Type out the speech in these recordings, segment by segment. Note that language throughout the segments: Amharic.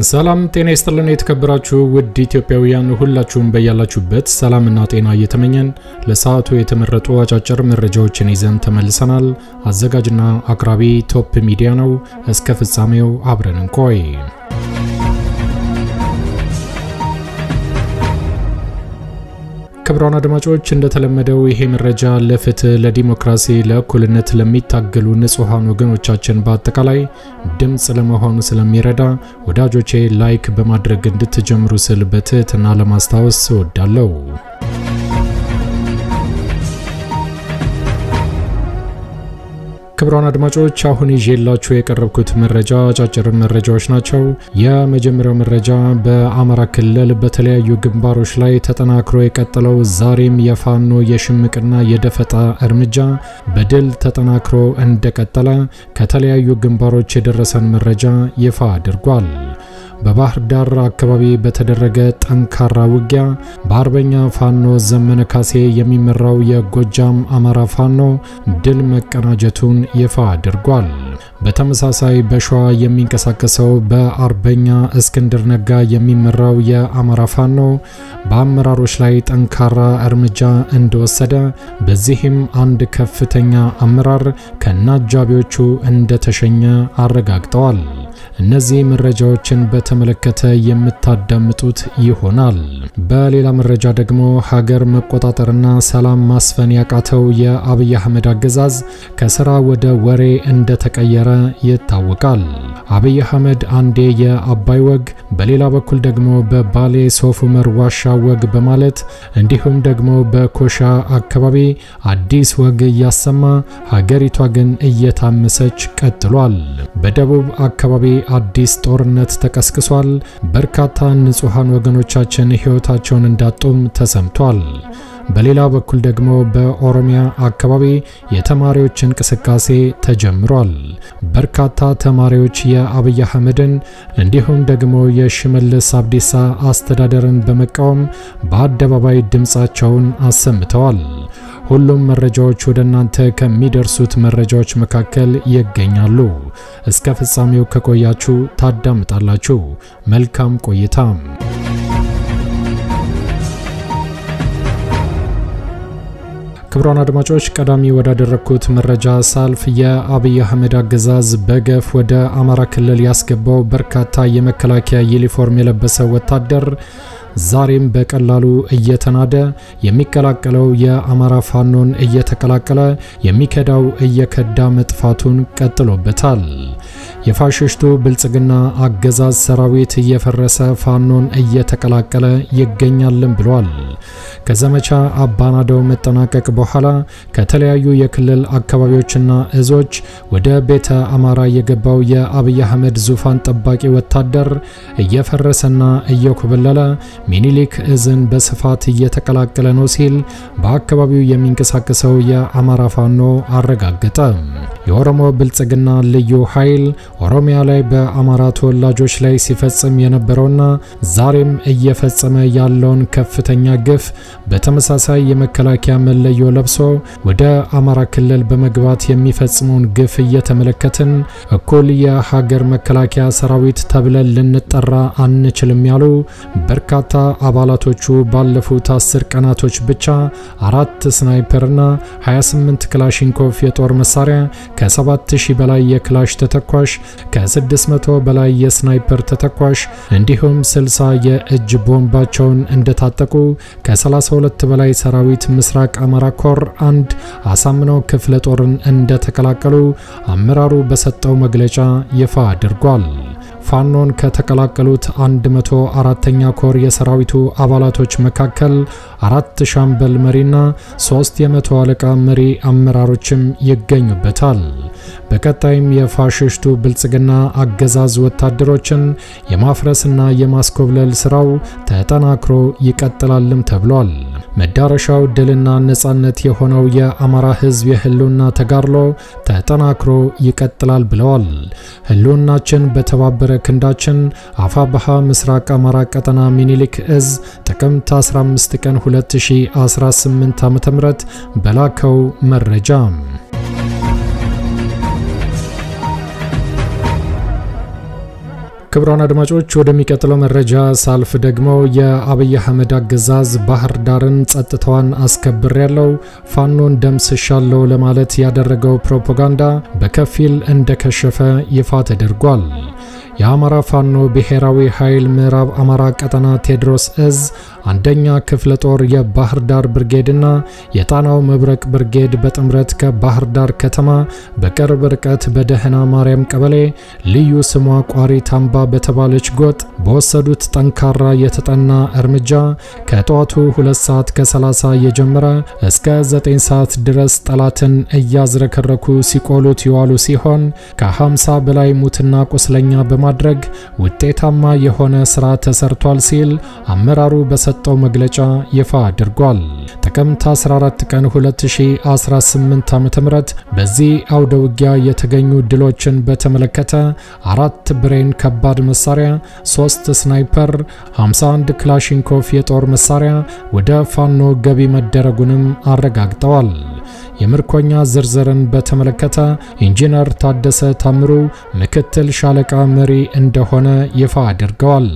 ሰላም ጤና ይስጥልን የተከበራችሁ ውድ ኢትዮጵያውያን ሁላችሁም በያላችሁበት ሰላምና ጤና እየተመኘን ለሰዓቱ የተመረጡ አጫጭር መረጃዎችን ይዘን ተመልሰናል። አዘጋጅና አቅራቢ ቶፕ ሚዲያ ነው። እስከ ፍጻሜው አብረን እንቆይ። ክብራን አድማጮች እንደተለመደው ይሄ መረጃ ለፍትህ ለዲሞክራሲ ለእኩልነት ለሚታገሉ ንጹሃን ወገኖቻችን በአጠቃላይ ድምጽ ለመሆኑ ስለሚረዳ ወዳጆቼ ላይክ በማድረግ እንድትጀምሩ ስል በትህትና ለማስታወስ እወዳለሁ። ክብራን አድማጮች አሁን ይዤላችሁ የቀረብኩት መረጃ አጫጭር መረጃዎች ናቸው። የመጀመሪያው መረጃ በአማራ ክልል በተለያዩ ግንባሮች ላይ ተጠናክሮ የቀጠለው ዛሬም የፋኖ የሽምቅና የደፈጣ እርምጃ በድል ተጠናክሮ እንደቀጠለ ከተለያዩ ግንባሮች የደረሰን መረጃ ይፋ አድርጓል። በባህር ዳር አካባቢ በተደረገ ጠንካራ ውጊያ በአርበኛ ፋኖ ዘመነ ካሴ የሚመራው የጎጃም አማራ ፋኖ ድል መቀናጀቱን ይፋ አድርጓል። በተመሳሳይ በሸዋ የሚንቀሳቀሰው በአርበኛ እስክንድር ነጋ የሚመራው የአማራ ፋኖ በአመራሮች ላይ ጠንካራ እርምጃ እንደወሰደ በዚህም አንድ ከፍተኛ አመራር ከናጃቢዎቹ እንደተሸኘ አረጋግጠዋል። እነዚህ መረጃዎችን በተመለከተ የምታዳምጡት ይሆናል። በሌላ መረጃ ደግሞ ሀገር መቆጣጠርና ሰላም ማስፈን ያቃተው የአብይ አህመድ አገዛዝ ከስራ ወደ ወሬ እንደተቀየረ ይታወቃል። አብይ አህመድ አንዴ የአባይ ወግ በሌላ በኩል ደግሞ በባሌ ሶፍ ዑመር ዋሻ ወግ በማለት እንዲሁም ደግሞ በኮሻ አካባቢ አዲስ ወግ ያሰማ ሀገሪቷ ግን እየታመሰች ቀጥሏል። በደቡብ አካባቢ አዲስ ጦርነት ተቀስቅሷል። በርካታ ንጹሃን ወገኖቻችን ህይወታቸውን እንዳጡም ተሰምቷል። በሌላ በኩል ደግሞ በኦሮሚያ አካባቢ የተማሪዎች እንቅስቃሴ ተጀምሯል። በርካታ ተማሪዎች የአብይ አህመድን እንዲሁም ደግሞ የሽመልስ አብዲሳ አስተዳደርን በመቃወም በአደባባይ ድምጻቸውን አሰምተዋል። ሁሉም መረጃዎች ወደ እናንተ ከሚደርሱት መረጃዎች መካከል ይገኛሉ። እስከ ፍጻሜው ከቆያችሁ ታዳምጣላችሁ። መልካም ቆይታ። ክብራን አድማጮች ቀዳሚ ወዳደረኩት መረጃ ሳልፍ የአብይ አህመድ አገዛዝ በገፍ ወደ አማራ ክልል ያስገባው በርካታ የመከላከያ ዩኒፎርም የለበሰ ወታደር ዛሬም በቀላሉ እየተናደ የሚከላከለው የአማራ ፋኖን እየተከላከለ የሚከዳው እየከዳ መጥፋቱን ቀጥሎበታል። የፋሽስቱ ብልጽግና አገዛዝ ሰራዊት እየፈረሰ ፋኖን እየተከላከለ ይገኛልም ብሏል። ከዘመቻ አባናደው መጠናቀቅ በኋላ ከተለያዩ የክልል አካባቢዎችና እዞች ወደ ቤተ አማራ የገባው የአብይ አህመድ ዙፋን ጠባቂ ወታደር እየፈረሰና እየኮበለለ ሚኒሊክ እዝን በስፋት እየተቀላቀለ ነው ሲል በአካባቢው የሚንቀሳቀሰው የአማራ ፋኖ አረጋገጠ። የኦሮሞ ብልጽግና ልዩ ኃይል ኦሮሚያ ላይ በአማራ ተወላጆች ላይ ሲፈጽም የነበረውና ዛሬም እየፈጸመ ያለውን ከፍተኛ ግፍ በተመሳሳይ የመከላከያ መለዮ ለብሶ ወደ አማራ ክልል በመግባት የሚፈጽመውን ግፍ እየተመለከትን እኩል የሀገር መከላከያ ሰራዊት ተብለን ልንጠራ አንችልም ያሉ በርካታ አባላቶቹ ባለፉት 10 ቀናቶች ብቻ 4 ስናይፐርና 28 ክላሽንኮቭ የጦር መሳሪያ ከ7000 በላይ የክላሽ ተተኳሽ ከ600 በላይ የስናይፐር ተተኳሽ እንዲሁም 60 የእጅ ቦምባቸውን እንደታጠቁ ከ32 በላይ ሰራዊት ምስራቅ አማራ ኮር 1 አሳምነው ክፍለ ጦርን እንደተቀላቀሉ አመራሩ በሰጠው መግለጫ ይፋ አድርጓል። ፋኖን ከተቀላቀሉት 104ኛ ኮር የሰራዊቱ አባላቶች መካከል 4 ሻምበል መሪና 3 የመቶ አለቃ መሪ አመራሮችም ይገኙበታል። በቀጣይም የፋሽስቱ ብልጽግና አገዛዝ ወታደሮችን የማፍረስና የማስኮብለል ስራው ተጠናክሮ ይቀጥላልም ተብሏል። መዳረሻው ድልና ነጻነት የሆነው የአማራ ህዝብ የህልውና ተጋድሎ ተጠናክሮ ይቀጥላል ብለዋል። ህልውናችን በተባበረ ክንዳችን አፋብሃ ምስራቅ አማራ ቀጠና ሚኒሊክ እዝ ጥቅምት 15 ቀን 2018 ዓ.ም በላከው መረጃ ክብራን አድማጮች ወደሚቀጥለው መረጃ ሳልፍ ደግሞ የአብይ አህመድ አገዛዝ ባህር ዳርን ጸጥታዋን አስከብር ያለው ፋኖን ደምስሻለው ለማለት ያደረገው ፕሮፓጋንዳ በከፊል እንደከሸፈ ይፋ ተደርጓል። የአማራ ፋኖ ብሔራዊ ኃይል ምዕራብ አማራ ቀጠና ቴዎድሮስ እዝ አንደኛ ክፍለ ጦር የባህር ዳር ብርጌድና የጣናው መብረቅ ብርጌድ በጥምረት ከባህር ዳር ከተማ በቅርብ ርቀት በደህና ማርያም ቀበሌ ልዩ ስሟ ቋሪት አምባ በተባለች ጎጥ በወሰዱት ጠንካራ የተጠና እርምጃ ከጧቱ 2 ሰዓት ከ30 የጀመረ እስከ 9 ሰዓት ድረስ ጠላትን እያዝረከረኩ ሲቆሉት ይዋሉ ሲሆን ከ50 በላይ ሙትና ቁስለኛ በማድረግ ውጤታማ የሆነ ስራ ተሰርቷል ሲል አመራሩ በሰጠው መግለጫ ይፋ አድርጓል። ጥቅምት 14 ቀን 2018 ዓ.ም በዚህ አውደ ውጊያ የተገኙ ድሎችን በተመለከተ 4 ብሬን ከባድ መሳሪያ፣ 3 ስናይፐር፣ 51 ክላሽንኮቭ የጦር መሳሪያ ወደ ፋኖ ገቢ መደረጉንም አረጋግጠዋል። የምርኮኛ ዝርዝርን በተመለከተ ኢንጂነር ታደሰ ታምሩ ምክትል ሻለቃ መሪ እንደሆነ ይፋ አድርገዋል።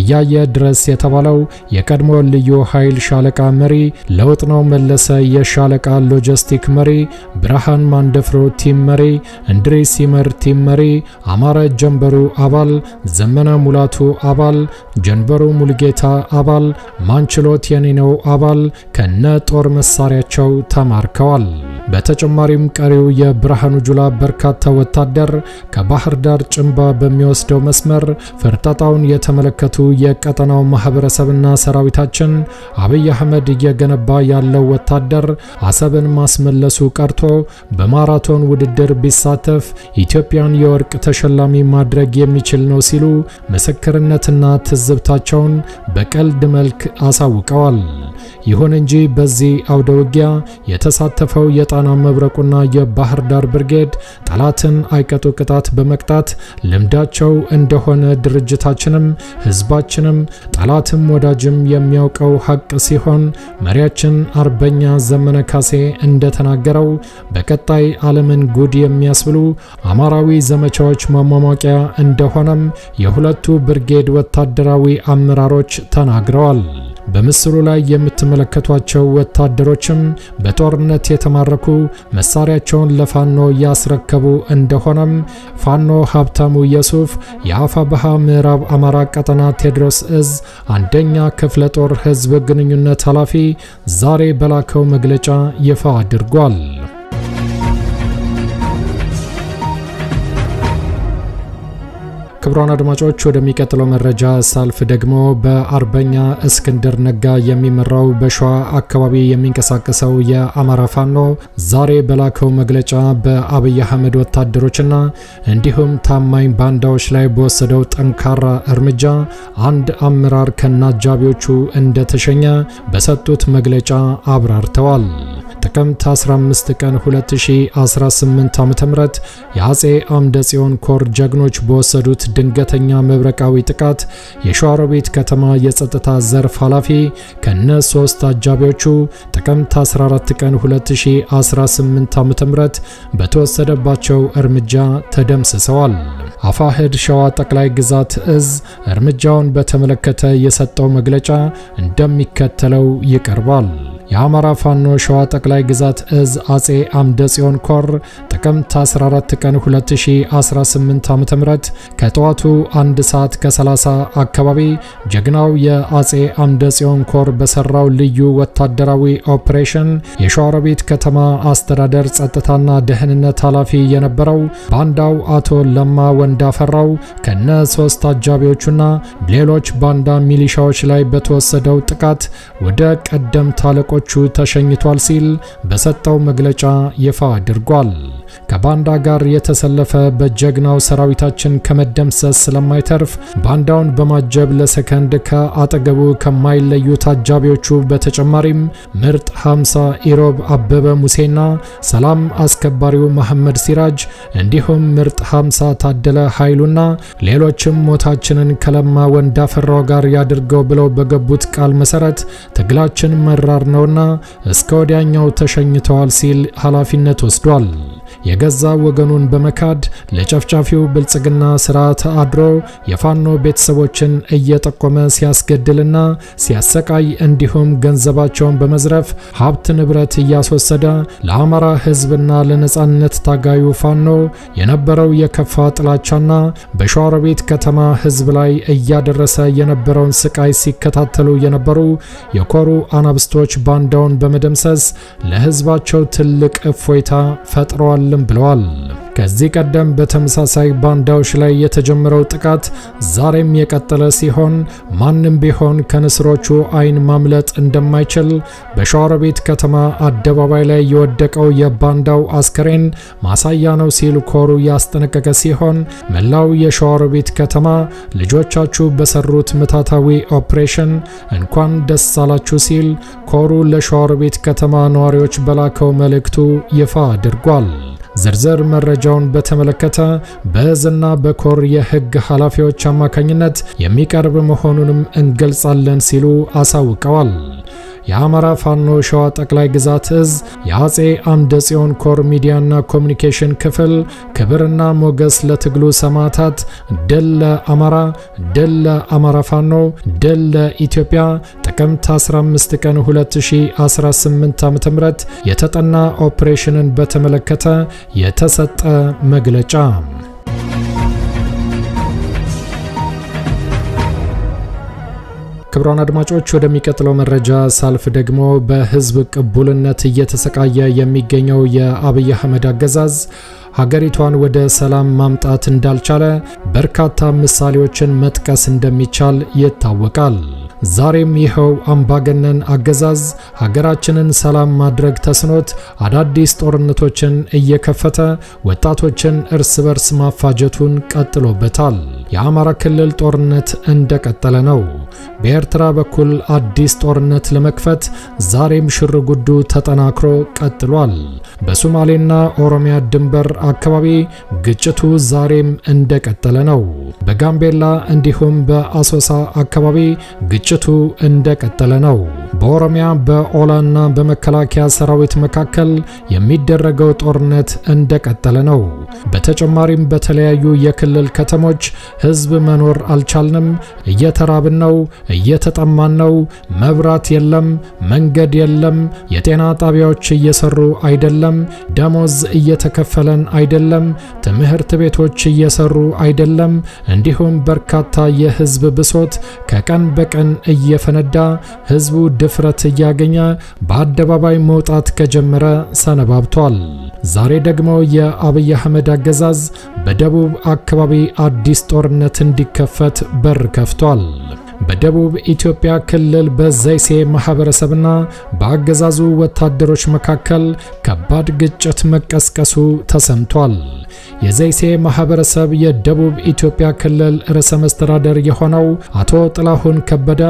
እያየ ድረስ የተባለው የቀድሞ ልዩ ኃይል ሻለቃ መሪ ለውጥ ነው መለሰ የሻለቃ ሎጂስቲክ መሪ፣ ብርሃን ማንደፍሮ ቲም መሪ፣ እንድሪስ ሲመር ቲም መሪ፣ አማረ ጀንበሩ አባል፣ ዘመነ ሙላቱ አባል፣ ጀንበሩ ሙልጌታ አባል፣ ማንችሎት የኔነው አባል ከነ ጦር መሳሪያቸው ተማርከዋል። በተጨማሪም ቀሪው የብርሃኑ ጁላ በርካታ ወታደር ከባህር ዳር ጭንባ በሚወስደው መስመር ፍርጣጣውን የተመለከቱ የቀጠናው ማህበረሰብና ሰራዊታችን አብይ አህመድ እየገነባ ያለው ወታደር አሰብን ማስመለሱ ቀርቶ በማራቶን ውድድር ቢሳተፍ ኢትዮጵያን የወርቅ ተሸላሚ ማድረግ የሚችል ነው ሲሉ ምስክርነትና ትዝብታቸውን በቀልድ መልክ አሳውቀዋል። ይሁን እንጂ በዚህ አውደ ውጊያ የተሳተፈው የጣና መብረቁና የባህር ዳር ብርጌድ ጠላትን አይቀጡ ቅጣት በመቅጣት ልምዳቸው እንደሆነ ድርጅታችንም ህዝባችንም ጠላትም ወዳጅም የሚያውቀው ሀቅ ሲሆን መሪያችን አርበኛ ዘመነ ካሴ እንደተናገረው በቀጣይ ዓለምን ጉድ የሚያስብሉ አማራዊ ዘመቻዎች ማሟሟቂያ እንደሆነም የሁለቱ ብርጌድ ወታደራዊ አመራሮች ተናግረዋል። በምስሉ ላይ የምትመለከቷቸው ወታደሮችም በጦርነት የተማረኩ መሳሪያቸውን ለፋኖ ያስረከቡ እንደሆነም ፋኖ ሀብታሙ ኢየሱፍ የአፋብሃ ምዕራብ አማራ ቀጠና ቴዎድሮስ እዝ አንደኛ ክፍለ ጦር ህዝብ ግንኙነት ኃላፊ ዛሬ በላከው መግለጫ ይፋ አድርጓል። ክብራን አድማጮች ወደሚቀጥለው መረጃ ሳልፍ ደግሞ በአርበኛ እስክንድር ነጋ የሚመራው በሸዋ አካባቢ የሚንቀሳቀሰው የአማራ ፋኖ ዛሬ በላከው መግለጫ በአብይ አህመድ ወታደሮችና እንዲሁም ታማኝ ባንዳዎች ላይ በወሰደው ጠንካራ እርምጃ አንድ አመራር ከናጃቢዎቹ እንደተሸኘ በሰጡት መግለጫ አብራርተዋል። ጥቅምት 15 ቀን 2018 ዓ.ም የአጼ አምደ ጽዮን ኮር ጀግኖች በወሰዱት ድንገተኛ መብረቃዊ ጥቃት የሸዋሮቢት ከተማ የጸጥታ ዘርፍ ኃላፊ ከነ 3 አጃቢዎቹ ጥቅምት 14 ቀን 2018 ዓ.ም በተወሰደባቸው እርምጃ ተደምስሰዋል። አፋሕድ ሸዋ ጠቅላይ ግዛት እዝ እርምጃውን በተመለከተ የሰጠው መግለጫ እንደሚከተለው ይቀርባል። የአማራ ፋኖ ሸዋ ጠቅላይ ግዛት እዝ አጼ አምደ ጽዮን ኮር ጥቅምት 14 ቀን 2018 ዓ.ም ከጠዋቱ 1 ሰዓት ከ30 አካባቢ ጀግናው የአጼ አምደ ጽዮን ኮር በሰራው ልዩ ወታደራዊ ኦፕሬሽን የሸዋሮቢት ከተማ አስተዳደር ጸጥታና ደህንነት ኃላፊ የነበረው ባንዳው አቶ ለማ ወንዳፈራው ከነ 3 አጃቢዎቹና ሌሎች ባንዳ ሚሊሻዎች ላይ በተወሰደው ጥቃት ወደ ቀደም ታለቆቹ ተሸኝቷል ሲል በሰጠው መግለጫ ይፋ አድርጓል። ከባንዳ ጋር የተሰለፈ በጀግናው ሰራዊታችን ከመደምሰስ ስለማይተርፍ ባንዳውን በማጀብ ለሰከንድ ከአጠገቡ ከማይለዩ ታጃቢዎቹ በተጨማሪም ምርጥ 50 ኢሮብ አበበ ሙሴና ሰላም አስከባሪው መሐመድ ሲራጅ እንዲሁም ምርጥ 50 ታደለ ኃይሉና ሌሎችም ሞታችንን ከለማ ወንዳፈራው ጋር ያድርገው ብለው በገቡት ቃል መሰረት ትግላችን መራር ነው ተገለውና እስከ ወዲያኛው ተሸኝተዋል ሲል ኃላፊነት ወስዷል። የገዛ ወገኑን በመካድ ለጨፍጫፊው ብልጽግና ስርዓት አድሮ የፋኖ ቤተሰቦችን እየጠቆመ ሲያስገድልና ሲያሰቃይ እንዲሁም ገንዘባቸውን በመዝረፍ ሀብት ንብረት እያስወሰደ ለአማራ ህዝብና ለነጻነት ታጋዩ ፋኖ የነበረው የከፋ ጥላቻና በሸዋሮቢት ከተማ ህዝብ ላይ እያደረሰ የነበረውን ስቃይ ሲከታተሉ የነበሩ የኮሩ አናብስቶች ባንዳውን በመደምሰስ ለህዝባቸው ትልቅ እፎይታ ፈጥረዋል ብለዋል። ከዚህ ቀደም በተመሳሳይ ባንዳዎች ላይ የተጀመረው ጥቃት ዛሬም የቀጠለ ሲሆን ማንም ቢሆን ከንስሮቹ አይን ማምለጥ እንደማይችል በሸዋሮቢት ከተማ አደባባይ ላይ የወደቀው የባንዳው አስከሬን ማሳያ ነው ሲል ኮሩ ያስጠነቀቀ ሲሆን መላው የሸዋሮቢት ከተማ ልጆቻችሁ በሰሩት ምታታዊ ኦፕሬሽን እንኳን ደስ አላችሁ ሲል ኮሩ ለሸዋሮቢት ከተማ ነዋሪዎች በላከው መልእክቱ ይፋ አድርጓል። ዝርዝር መረጃውን በተመለከተ በዝና በኮር የህግ ኃላፊዎች አማካኝነት የሚቀርብ መሆኑንም እንገልጻለን ሲሉ አሳውቀዋል። የአማራ ፋኖ ሸዋ ጠቅላይ ግዛት እዝ የአጼ አምደ ጽዮን ኮር ሚዲያና ኮሙኒኬሽን ክፍል ክብርና ሞገስ ለትግሉ ሰማዕታት ድል ለአማራ ድል ለአማራ ፋኖ ድል ለኢትዮጵያ ጥቅምት 15 ቀን 2018 ዓ.ም የተጠና ኦፕሬሽንን በተመለከተ የተሰጠ መግለጫ። ክብራን አድማጮች ወደሚቀጥለው መረጃ ሳልፍ ደግሞ በህዝብ ቅቡልነት እየተሰቃየ የሚገኘው የአብይ አህመድ አገዛዝ ሀገሪቷን ወደ ሰላም ማምጣት እንዳልቻለ በርካታ ምሳሌዎችን መጥቀስ እንደሚቻል ይታወቃል። ዛሬም ይኸው አምባገነን አገዛዝ ሀገራችንን ሰላም ማድረግ ተስኖት አዳዲስ ጦርነቶችን እየከፈተ ወጣቶችን እርስ በርስ ማፋጀቱን ቀጥሎበታል። የአማራ ክልል ጦርነት እንደቀጠለ ነው። በኤርትራ በኩል አዲስ ጦርነት ለመክፈት ዛሬም ሽርጉዱ ተጠናክሮ ቀጥሏል። በሶማሌና ኦሮሚያ ድንበር አካባቢ ግጭቱ ዛሬም እንደቀጠለ ነው። በጋምቤላ እንዲሁም በአሶሳ አካባቢ ግጭቱ እንደቀጠለ ነው። በኦሮሚያ በኦላና በመከላከያ ሰራዊት መካከል የሚደረገው ጦርነት እንደቀጠለ ነው። በተጨማሪም በተለያዩ የክልል ከተሞች ህዝብ መኖር አልቻልንም፣ እየተራብን ነው፣ እየተጠማን ነው፣ መብራት የለም፣ መንገድ የለም፣ የጤና ጣቢያዎች እየሰሩ አይደለም፣ ደሞዝ እየተከፈለን አይደለም፣ ትምህርት ቤቶች እየሰሩ አይደለም፣ እንዲሁም በርካታ የህዝብ ብሶት ከቀን በቀን እየፈነዳ ህዝቡ ድፍረት እያገኘ በአደባባይ መውጣት ከጀመረ ሰነባብቷል። ዛሬ ደግሞ የአብይ አህመድ አገዛዝ በደቡብ አካባቢ አዲስ ጦርነት እንዲከፈት በር ከፍቷል። በደቡብ ኢትዮጵያ ክልል በዘይሴ ማህበረሰብና በአገዛዙ ወታደሮች መካከል ከባድ ግጭት መቀስቀሱ ተሰምቷል። የዘይሴ ማህበረሰብ የደቡብ ኢትዮጵያ ክልል ርዕሰ መስተዳድር የሆነው አቶ ጥላሁን ከበደ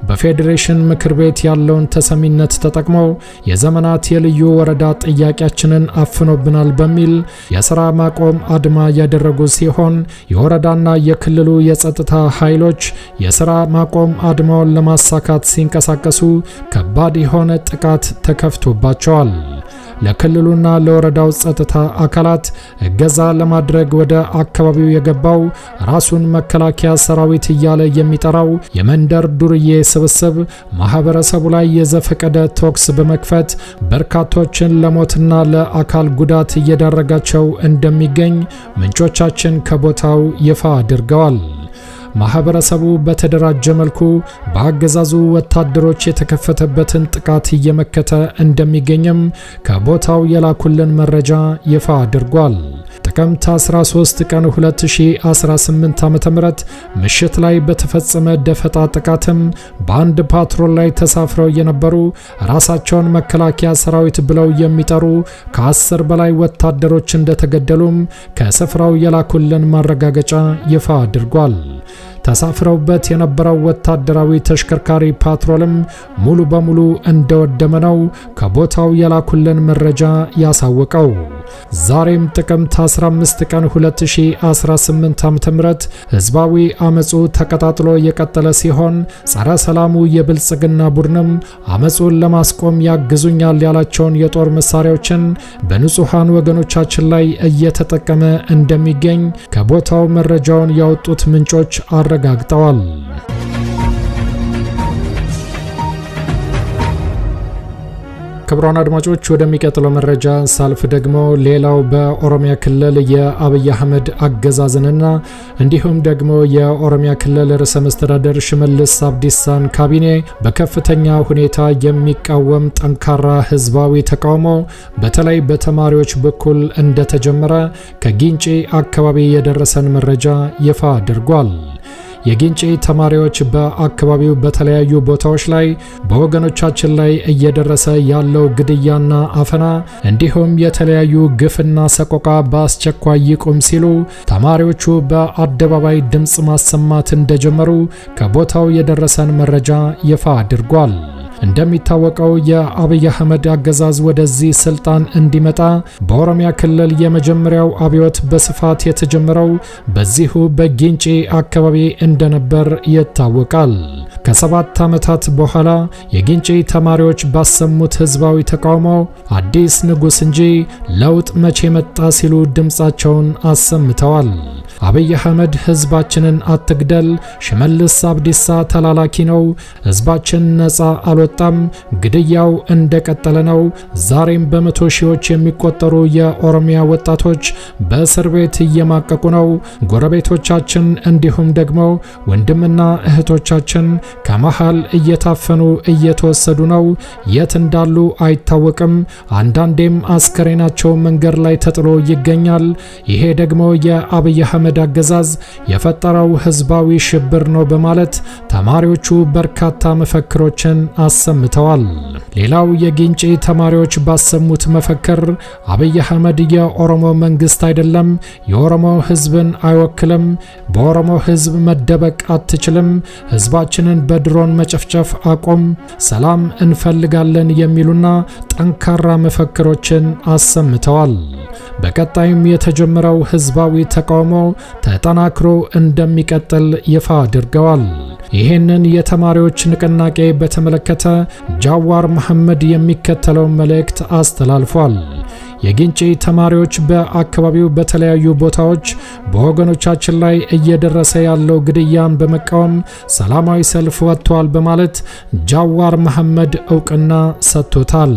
በፌዴሬሽን ምክር ቤት ያለውን ተሰሚነት ተጠቅመው የዘመናት የልዩ ወረዳ ጥያቄያችንን አፍኖብናል በሚል የሥራ ማቆም አድማ ያደረጉ ሲሆን የወረዳና የክልሉ የጸጥታ ኃይሎች የሥራ ማቆም አድማውን ለማሳካት ሲንቀሳቀሱ ከባድ የሆነ ጥቃት ተከፍቶባቸዋል። ለክልሉና ለወረዳው ጸጥታ አካላት እገዛ ለማድረግ ወደ አካባቢው የገባው ራሱን መከላከያ ሰራዊት እያለ የሚጠራው የመንደር ዱርዬ ስብስብ ማህበረሰቡ ላይ የዘፈቀደ ተኩስ በመክፈት በርካቶችን ለሞትና ለአካል ጉዳት እየዳረጋቸው እንደሚገኝ ምንጮቻችን ከቦታው ይፋ አድርገዋል። ማህበረሰቡ በተደራጀ መልኩ በአገዛዙ ወታደሮች የተከፈተበትን ጥቃት እየመከተ እንደሚገኝም ከቦታው የላኩልን መረጃ ይፋ አድርጓል። ጥቅምት 13 ቀን 2018 ዓ.ም ምሽት ላይ በተፈጸመ ደፈጣ ጥቃትም በአንድ ፓትሮል ላይ ተሳፍረው የነበሩ ራሳቸውን መከላከያ ሰራዊት ብለው የሚጠሩ ከ10 በላይ ወታደሮች እንደተገደሉም ከስፍራው የላኩልን ማረጋገጫ ይፋ አድርጓል። ተሳፍረውበት የነበረው ወታደራዊ ተሽከርካሪ ፓትሮልም ሙሉ በሙሉ እንደወደመ ነው ከቦታው የላኩልን መረጃ ያሳወቀው። ዛሬም ጥቅምት 15 ቀን 2018 ዓ.ም ህዝባዊ አመጹ ተቀጣጥሎ የቀጠለ ሲሆን ጸረ ሰላሙ የብልጽግና ቡድንም አመጹን ለማስቆም ያግዙኛል ያላቸውን የጦር መሳሪያዎችን በንጹሃን ወገኖቻችን ላይ እየተጠቀመ እንደሚገኝ ከቦታው መረጃውን ያወጡት ምንጮች አረጋግጠዋል። ክቡራን አድማጮች ወደሚቀጥለው መረጃ ሳልፍ ደግሞ ሌላው በኦሮሚያ ክልል የአብይ አህመድ አገዛዝንና እንዲሁም ደግሞ የኦሮሚያ ክልል ርዕሰ መስተዳድር ሽመልስ አብዲሳን ካቢኔ በከፍተኛ ሁኔታ የሚቃወም ጠንካራ ህዝባዊ ተቃውሞ በተለይ በተማሪዎች በኩል እንደተጀመረ ከጊንጪ አካባቢ የደረሰን መረጃ ይፋ አድርጓል። የጊንጪ ተማሪዎች በአካባቢው በተለያዩ ቦታዎች ላይ በወገኖቻችን ላይ እየደረሰ ያለው ግድያና አፈና እንዲሁም የተለያዩ ግፍና ሰቆቃ በአስቸኳይ ይቁም ሲሉ ተማሪዎቹ በአደባባይ ድምጽ ማሰማት እንደጀመሩ ከቦታው የደረሰን መረጃ ይፋ አድርጓል። እንደሚታወቀው የአብይ አህመድ አገዛዝ ወደዚህ ስልጣን እንዲመጣ በኦሮሚያ ክልል የመጀመሪያው አብዮት በስፋት የተጀመረው በዚሁ በጊንጪ አካባቢ እንደነበር ይታወቃል። ከ7 ዓመታት በኋላ የጊንጪ ተማሪዎች ባሰሙት ህዝባዊ ተቃውሞ አዲስ ንጉስ እንጂ ለውጥ መቼ መጣ ሲሉ ድምጻቸውን አሰምተዋል። አብይ አህመድ ህዝባችንን አትግደል፣ ሽመልስ አብዲሳ ተላላኪ ነው፣ ህዝባችን ነፃ አልወጣም፣ ግድያው እንደቀጠለ ነው፣ ዛሬም በመቶ ሺዎች የሚቆጠሩ የኦሮሚያ ወጣቶች በእስር ቤት እየማቀቁ ነው፣ ጎረቤቶቻችን እንዲሁም ደግሞ ወንድምና እህቶቻችን ከመሃል እየታፈኑ እየተወሰዱ ነው፣ የት እንዳሉ አይታወቅም፣ አንዳንዴም አስከሬናቸው መንገድ ላይ ተጥሎ ይገኛል። ይሄ ደግሞ የአብይ አህመድ አገዛዝ የፈጠረው ህዝባዊ ሽብር ነው በማለት ተማሪዎቹ በርካታ መፈክሮችን አሰምተዋል። ሌላው የጊንጪ ተማሪዎች ባሰሙት መፈክር አብይ አህመድ የኦሮሞ መንግስት አይደለም፣ የኦሮሞ ህዝብን አይወክልም፣ በኦሮሞ ህዝብ መደበቅ አትችልም፣ ህዝባችንን በድሮን መጨፍጨፍ አቆም፣ ሰላም እንፈልጋለን የሚሉና ጠንካራ መፈክሮችን አሰምተዋል። በቀጣይም የተጀመረው ህዝባዊ ተቃውሞ ተጠናክሮ እንደሚቀጥል ይፋ አድርገዋል። ይሄንን የተማሪዎች ንቅናቄ በተመለከተ ጃዋር መሐመድ የሚከተለው መልእክት አስተላልፏል። የጊንጪ ተማሪዎች በአካባቢው በተለያዩ ቦታዎች በወገኖቻችን ላይ እየደረሰ ያለው ግድያን በመቃወም ሰላማዊ ሰልፍ ወጥተዋል በማለት ጃዋር መሐመድ ዕውቅና ሰጥቶታል።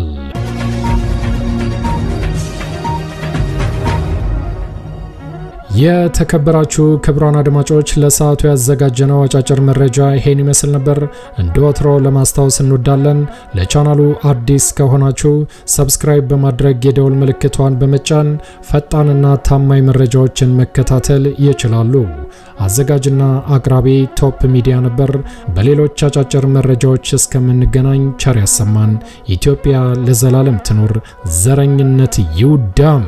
የተከበራችሁ ክቡራን አድማጮች ለሰዓቱ ያዘጋጀነው አጫጭር መረጃ ይሄን ይመስል ነበር። እንደወትሮ ለማስታወስ እንወዳለን ለቻናሉ አዲስ ከሆናችሁ ሰብስክራይብ በማድረግ የደወል ምልክቷን በመጫን ፈጣንና ታማኝ መረጃዎችን መከታተል ይችላሉ። አዘጋጅና አቅራቢ ቶፕ ሚዲያ ነበር። በሌሎች አጫጭር መረጃዎች እስከምንገናኝ ቸር ያሰማን። ኢትዮጵያ ለዘላለም ትኑር። ዘረኝነት ይውደም።